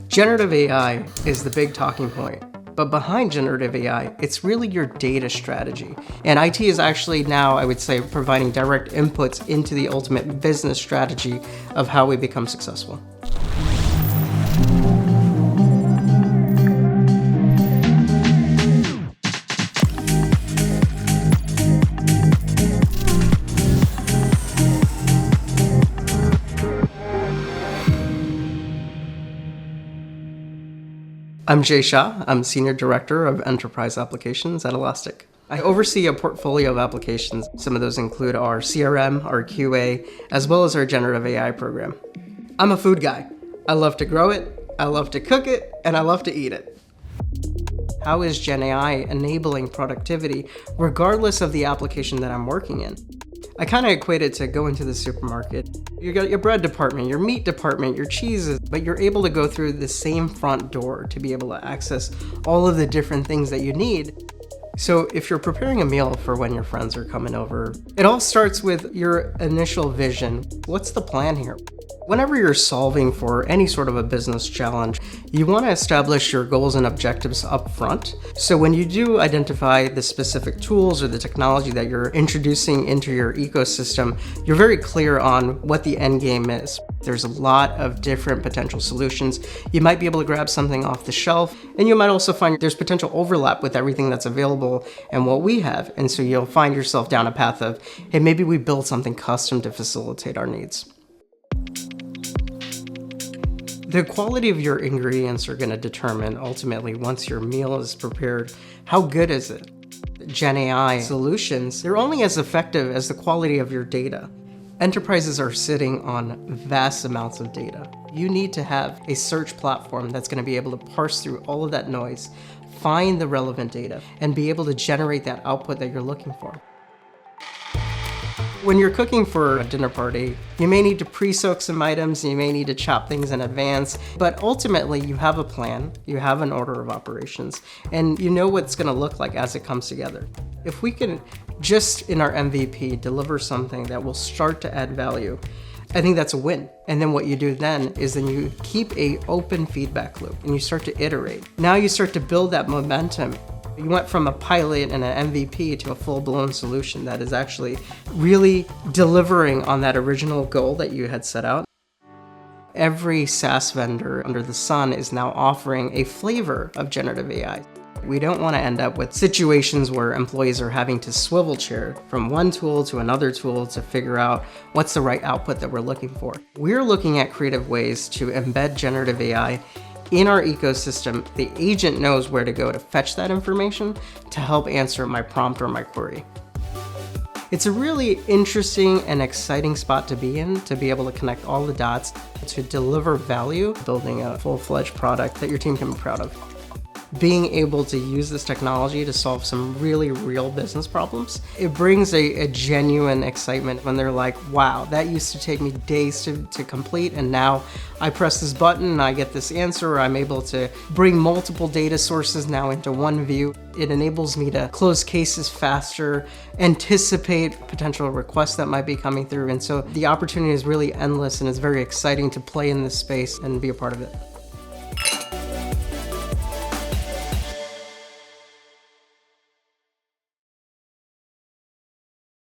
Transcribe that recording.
Generative AI is the big talking point. But behind generative AI, it's really your data strategy. And IT is actually now, I would say, providing direct inputs into the ultimate business strategy of how we become successful. I'm Shah. I'm Senior Director of Enterprise Applications at Elastic. I oversee a portfolio of applications. Some of those include our CRM, our QA, as well as our generative AI program. I'm a food guy. I love to grow it, I love to cook it, and I love to eat it. How is Gen AI enabling productivity regardless of the application that I'm working in? I kind of equate it to going to the supermarket. You got your bread department, your meat department, your cheeses, but you're able to go through the same front door to be able to access all of the different things that you need. So if you're preparing a meal for when your friends are coming over, it all starts with your initial vision. What's the plan here? Whenever you're solving for any sort of a business challenge, you want to establish your goals and objectives up front. So when you do identify the specific tools or the technology that you're introducing into your ecosystem, you're very clear on what the end game is. There's a lot of different potential solutions. You might be able to grab something off the shelf, and you might also find there's potential overlap with everything that's available and what we have. And so you'll find yourself down a path of, hey, maybe we build something custom to facilitate our needs. The quality of your ingredients are going to determine ultimately, once your meal is prepared, how good is it? Gen AI solutions, they're only as effective as the quality of your data. Enterprises are sitting on vast amounts of data. You need to have a search platform that's going to be able to parse through all of that noise, find the relevant data, and be able to generate that output that you're looking for. When you're cooking for a dinner party, you may need to pre-soak some items, you may need to chop things in advance, but ultimately you have a plan, you have an order of operations, and you know what it's going to look like as it comes together. If we can just in our MVP deliver something that will start to add value, I think that's a win. And then what you do then is you keep an open feedback loop and you start to iterate. Now you start to build that momentum. You went from a pilot and an MVP to a full-blown solution that is actually really delivering on that original goal that you had set out. Every SaaS vendor under the sun is now offering a flavor of generative AI. We don't want to end up with situations where employees are having to swivel chair from one tool to another tool to figure out what's the right output that we're looking for. We're looking at creative ways to embed generative AI in our ecosystem. The agent knows where to go to fetch that information to help answer my prompt or my query. It's a really interesting and exciting spot to be in, to be able to connect all the dots to deliver value, building a full-fledged product that your team can be proud of. Being able to use this technology to solve some really real business problems, it brings a genuine excitement when they're like, wow, that used to take me days to complete, and now I press this button and I get this answer, or I'm able to bring multiple data sources now into one view. It enables me to close cases faster, anticipate potential requests that might be coming through, and so the opportunity is really endless, and it's very exciting to play in this space and be a part of it.